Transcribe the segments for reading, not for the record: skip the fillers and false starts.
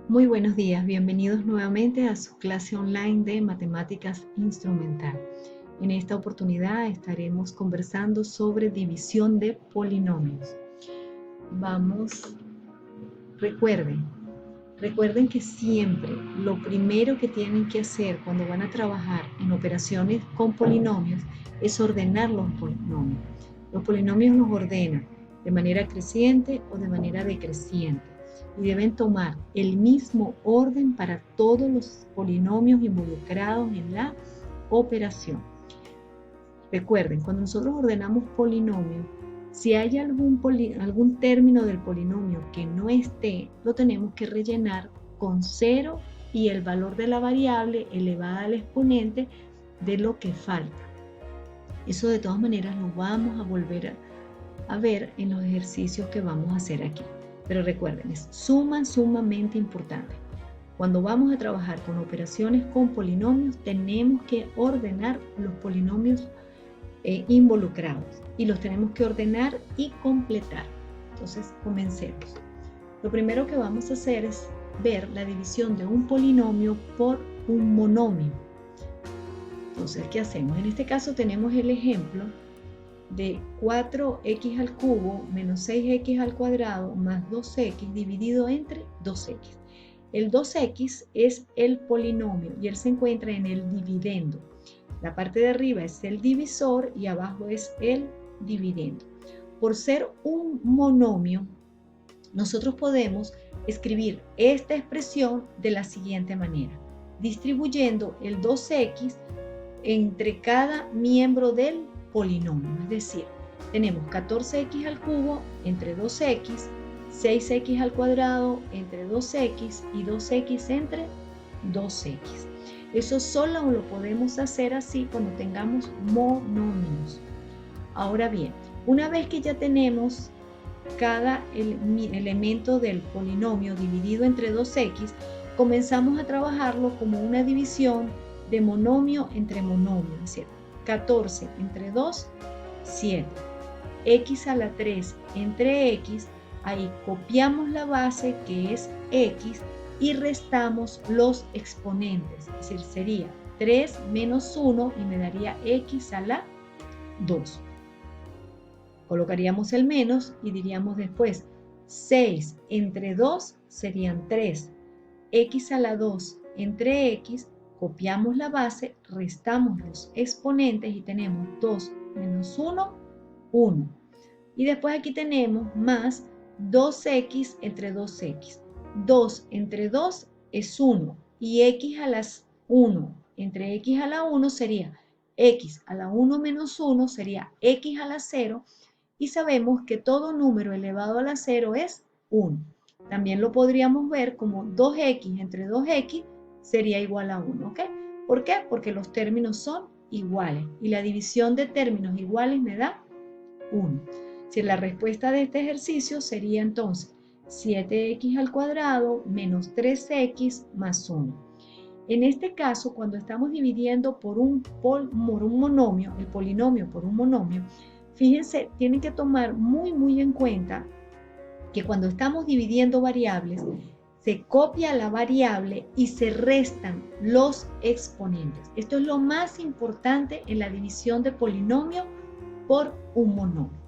Muy buenos días, bienvenidos nuevamente a su clase online de Matemáticas Instrumental. En esta oportunidad estaremos conversando sobre división de polinomios. Recuerden que siempre lo primero que tienen que hacer cuando van a trabajar en operaciones con polinomios es ordenar los polinomios. Los polinomios los ordenan de manera creciente o de manera decreciente y deben tomar el mismo orden para todos los polinomios involucrados en la operación. Recuerden, cuando nosotros ordenamos polinomios, si hay algún término del polinomio que no esté, lo tenemos que rellenar con 0 y el valor de la variable elevada al exponente de lo que falta. Eso de todas maneras lo vamos a volver a ver en los ejercicios que vamos a hacer aquí. Pero recuerden, es sumamente importante. Cuando vamos a trabajar con operaciones con polinomios, tenemos que ordenar los polinomios involucrados y los tenemos que ordenar y completar. Entonces, comencemos. Lo primero que vamos a hacer es ver la división de un polinomio por un monomio. Entonces, ¿qué hacemos? En este caso tenemos el ejemplo de 4x al cubo menos 6x al cuadrado más 2x dividido entre 2x. El 2x es el polinomio y él se encuentra en el dividendo. La parte de arriba es el divisor y abajo es el dividendo. Por ser un monomio, nosotros podemos escribir esta expresión de la siguiente manera, distribuyendo el 2x entre cada miembro del polinomio. Es decir, tenemos 14x al cubo entre 2x, 6x al cuadrado entre 2x y 2x entre 2x. Eso solo lo podemos hacer así cuando tengamos monomios. Ahora bien, una vez que ya tenemos cada elemento del polinomio dividido entre 2x, comenzamos a trabajarlo como una división de monomio entre monomio, es decir, 14 entre 2, 7. X a la 3 entre x, ahí copiamos la base que es x y restamos los exponentes, es decir, sería 3 menos 1 y me daría x a la 2. Colocaríamos el menos y diríamos después 6 entre 2 serían 3. X a la 2 entre x, copiamos la base, restamos los exponentes y tenemos 2 menos 1, 1. Y después aquí tenemos más 2x entre 2x. 2 entre 2 es 1 y x a las 1 entre x a la 1 sería x a la 1 menos 1 sería x a la 0 y sabemos que todo número elevado a la 0 es 1. También lo podríamos ver como 2x entre 2x sería igual a 1, ¿ok? ¿Por qué? Porque los términos son iguales y la división de términos iguales me da 1. Si la respuesta de este ejercicio sería entonces 7x al cuadrado menos 3x más 1. En este caso, cuando estamos dividiendo por un monomio, el polinomio por un monomio, fíjense, tienen que tomar muy en cuenta que cuando estamos dividiendo variables, se copia la variable y se restan los exponentes. Esto es lo más importante en la división de polinomio por un monomio.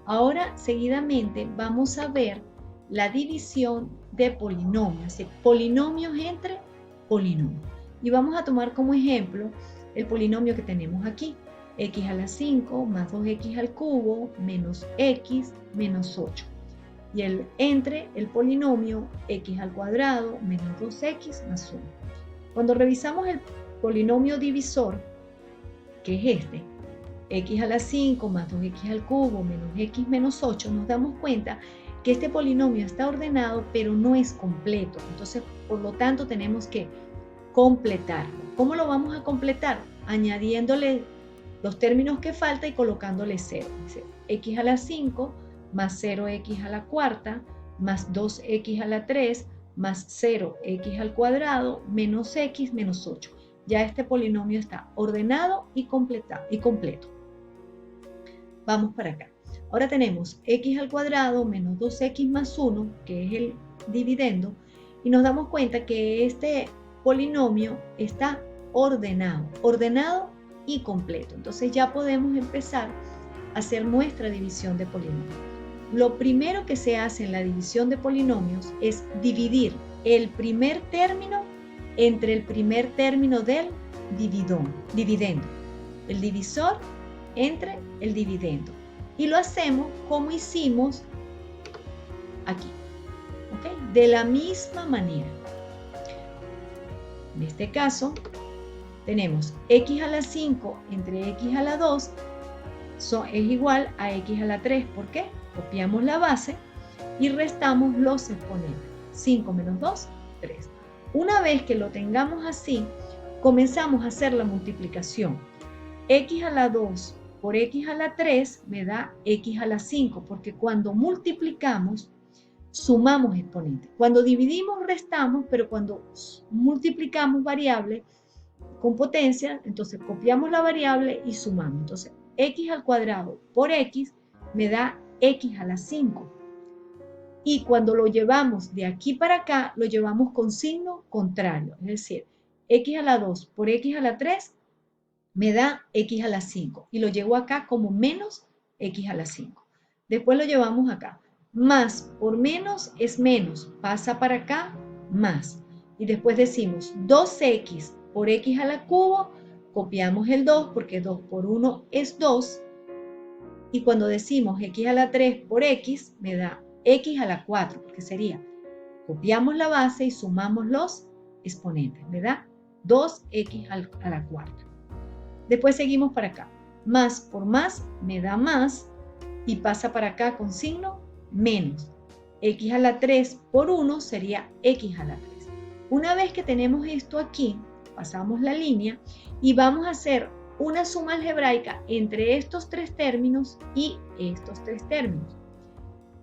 Ahora, seguidamente, vamos a ver la división de polinomios, polinomios entre polinomios. Y vamos a tomar como ejemplo el polinomio que tenemos aquí, x a la 5 más 2x al cubo menos x menos 8. Y entre el polinomio x al cuadrado menos 2x más 1. Cuando revisamos el polinomio divisor, que es este, x a la 5 más 2x al cubo menos x menos 8, nos damos cuenta que este polinomio está ordenado, pero no es completo. Entonces, por lo tanto, tenemos que completarlo. ¿Cómo lo vamos a completar? Añadiéndole los términos que falta y colocándole 0. Dice, x a la 5 más 0x a la cuarta más 2x a la 3 más 0x al cuadrado menos x menos 8. Ya este polinomio está ordenado y completo. Vamos para acá. Ahora tenemos x al cuadrado menos 2x más 1, que es el dividendo, y nos damos cuenta que este polinomio está ordenado y completo. Entonces ya podemos empezar a hacer nuestra división de polinomios. Lo primero que se hace en la división de polinomios es dividir el primer término entre el primer término del dividendo. El divisor entre el dividendo. Y lo hacemos como hicimos aquí. ¿Okay? De la misma manera. En este caso, tenemos x a la 5 entre x a la 2 es igual a x a la 3. ¿Por qué? Copiamos la base y restamos los exponentes. 5 menos 2, 3. Una vez que lo tengamos así, comenzamos a hacer la multiplicación. X a la 2 por x a la 3 me da x a la 5, porque cuando multiplicamos, sumamos exponentes. Cuando dividimos, restamos, pero cuando multiplicamos variables con potencia, entonces copiamos la variable y sumamos. Entonces, x al cuadrado por x me da x a la 5. Y cuando lo llevamos de aquí para acá, lo llevamos con signo contrario. Es decir, x a la 2 por x a la 3 me da x a la 5. Y lo llevo acá como menos x a la 5. Después lo llevamos acá. Más por menos es menos. Pasa para acá, más. Y después decimos 2x por x a la cubo. Copiamos el 2 porque 2 por 1 es 2. Y cuando decimos x a la 3 por x, me da x a la 4, porque sería, copiamos la base y sumamos los exponentes, me da 2x a la cuarta. Después seguimos para acá. Más por más me da más y pasa para acá con signo menos. X a la 3 por 1 sería x a la 3. Una vez que tenemos esto aquí, pasamos la línea y vamos a hacer una suma algebraica entre estos tres términos y estos tres términos.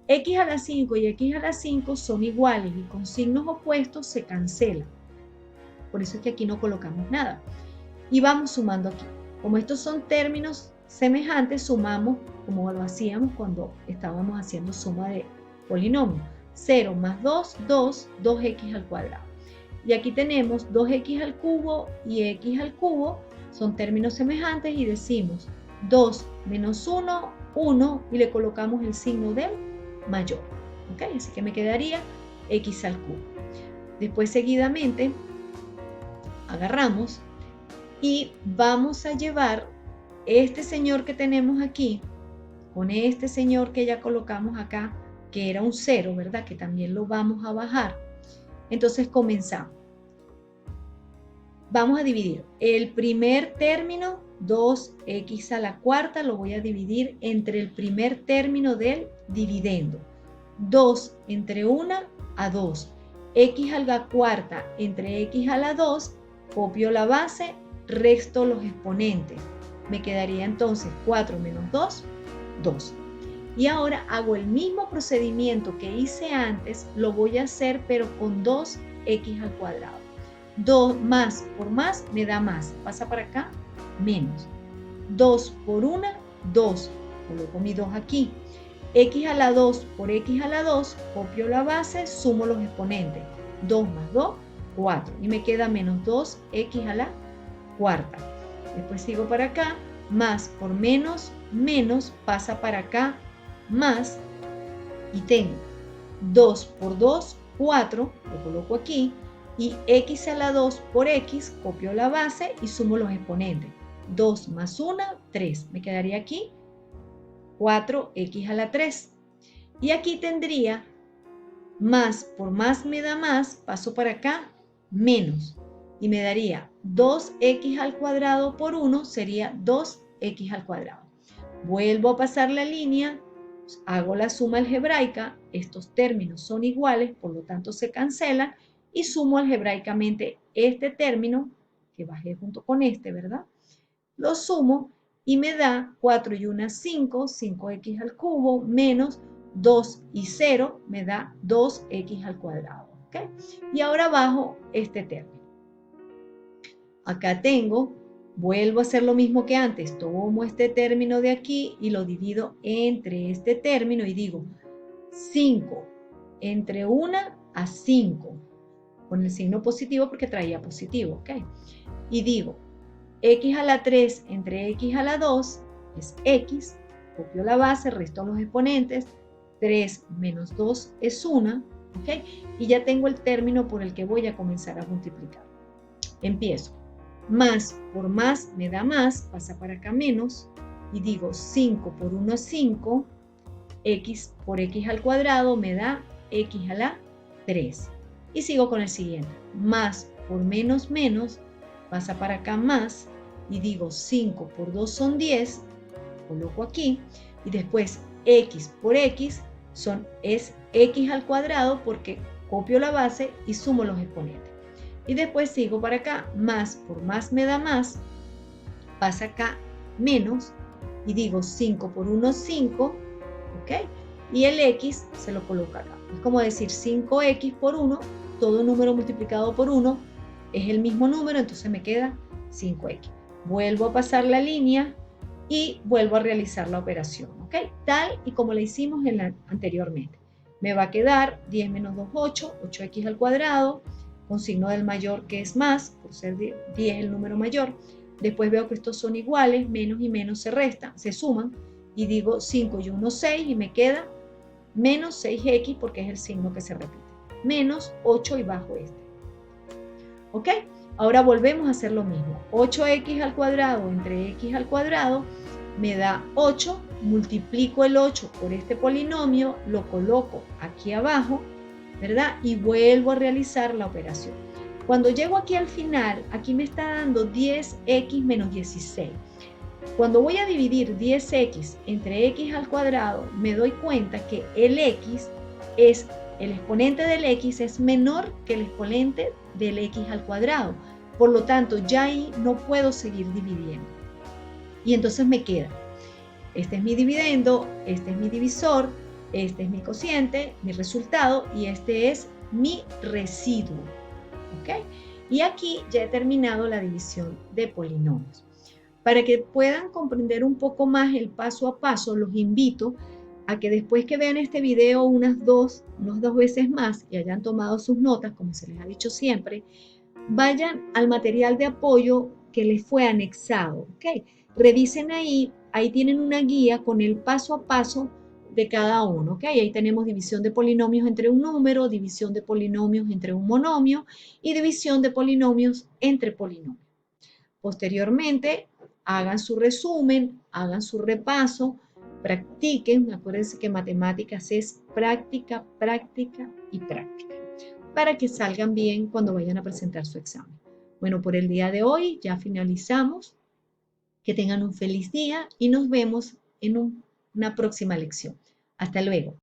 X a la 5 y x a la 5 son iguales y con signos opuestos se cancelan. Por eso es que aquí no colocamos nada. Y vamos sumando aquí. Como estos son términos semejantes, sumamos como lo hacíamos cuando estábamos haciendo suma de polinomio. 0 más 2, 2, 2x al cuadrado. Y aquí tenemos 2x al cubo y x al cubo. Son términos semejantes y decimos 2 menos 1, 1 y le colocamos el signo del mayor. ¿Okay? Así que me quedaría x al cubo. Después seguidamente agarramos y vamos a llevar este señor que tenemos aquí con este señor que ya colocamos acá, que era un 0, ¿verdad? Que también lo vamos a bajar. Entonces comenzamos. Vamos a dividir el primer término, 2x a la cuarta, lo voy a dividir entre el primer término del dividendo. 2 entre 1 a 2. X a la cuarta entre x a la 2, copio la base, resto los exponentes. Me quedaría entonces 4 menos 2, 2. Y ahora hago el mismo procedimiento que hice antes, lo voy a hacer pero con 2x al cuadrado. 2 más por más me da más. Pasa para acá, menos. 2 por 1, 2. Coloco mi 2 aquí. X a la 2 por x a la 2, copio la base, sumo los exponentes. 2 más 2, 4. Y me queda menos 2x a la cuarta. Después sigo para acá. Más por menos, menos, pasa para acá, más. Y tengo 2 por 2, 4. Lo coloco aquí. Y x a la 2 por x, copio la base y sumo los exponentes. 2 más 1, 3. Me quedaría aquí 4x a la 3. Y aquí tendría más por más me da más, paso para acá, menos. Y me daría 2x al cuadrado por 1, sería 2x al cuadrado. Vuelvo a pasar la línea, hago la suma algebraica, estos términos son iguales, por lo tanto se cancelan, y sumo algebraicamente este término, que bajé junto con este, ¿verdad? Lo sumo y me da 4 y 1, 5, 5x al cubo, menos 2 y 0, me da 2x al cuadrado. ¿Okay? Y ahora bajo este término. Acá tengo, vuelvo a hacer lo mismo que antes, tomo este término de aquí y lo divido entre este término y digo 5 entre 1 a 5. con el signo positivo porque traía positivo, ¿ok? Y digo, x a la 3 entre x a la 2 es x, copio la base, resto los exponentes, 3 menos 2 es 1, ¿ok? Y ya tengo el término por el que voy a comenzar a multiplicar. Empiezo. Más por más me da más, pasa para acá menos, y digo 5 por 1 es 5, x por x al cuadrado me da x a la 3. Y sigo con el siguiente. Más por menos menos, pasa para acá más, y digo 5 por 2 son 10, coloco aquí, y después x por x es x al cuadrado porque copio la base y sumo los exponentes. Y después sigo para acá, más por más me da más, pasa acá menos, y digo 5 por 1 es 5, ¿ok? Y el x se lo coloco acá. Es como decir 5x por 1, todo número multiplicado por 1 es el mismo número, entonces me queda 5x. Vuelvo a pasar la línea y vuelvo a realizar la operación, ¿ok? Tal y como la hicimos anteriormente. Me va a quedar 10 menos 2, 8, 8x al cuadrado, con signo del mayor que es más, por ser 10 el número mayor. Después veo que estos son iguales, menos y menos se restan, se suman, y digo 5 y 1, 6, y me queda menos 6x porque es el signo que se repite. Menos 8 y bajo este. ¿Ok? Ahora volvemos a hacer lo mismo. 8x al cuadrado entre x al cuadrado me da 8, multiplico el 8 por este polinomio, lo coloco aquí abajo, ¿verdad? Y vuelvo a realizar la operación. Cuando llego aquí al final, aquí me está dando 10x menos 16. Cuando voy a dividir 10x entre x al cuadrado, me doy cuenta que el exponente del x es menor que el exponente del x al cuadrado. Por lo tanto, ya ahí no puedo seguir dividiendo. Y entonces me queda, este es mi dividendo, este es mi divisor, este es mi cociente, mi resultado, y este es mi residuo. ¿Ok? Y aquí ya he terminado la división de polinomios. Para que puedan comprender un poco más el paso a paso, los invito a que después que vean este video unas dos veces más y hayan tomado sus notas, como se les ha dicho siempre, vayan al material de apoyo que les fue anexado, ¿ok? Revisen ahí tienen una guía con el paso a paso de cada uno, ¿ok? Ahí tenemos división de polinomios entre un número, división de polinomios entre un monomio y división de polinomios entre polinomios. Posteriormente, hagan su resumen, hagan su repaso, practiquen. Acuérdense que matemáticas es práctica, práctica y práctica, para que salgan bien cuando vayan a presentar su examen. Bueno, por el día de hoy ya finalizamos. Que tengan un feliz día y nos vemos en una próxima lección. Hasta luego.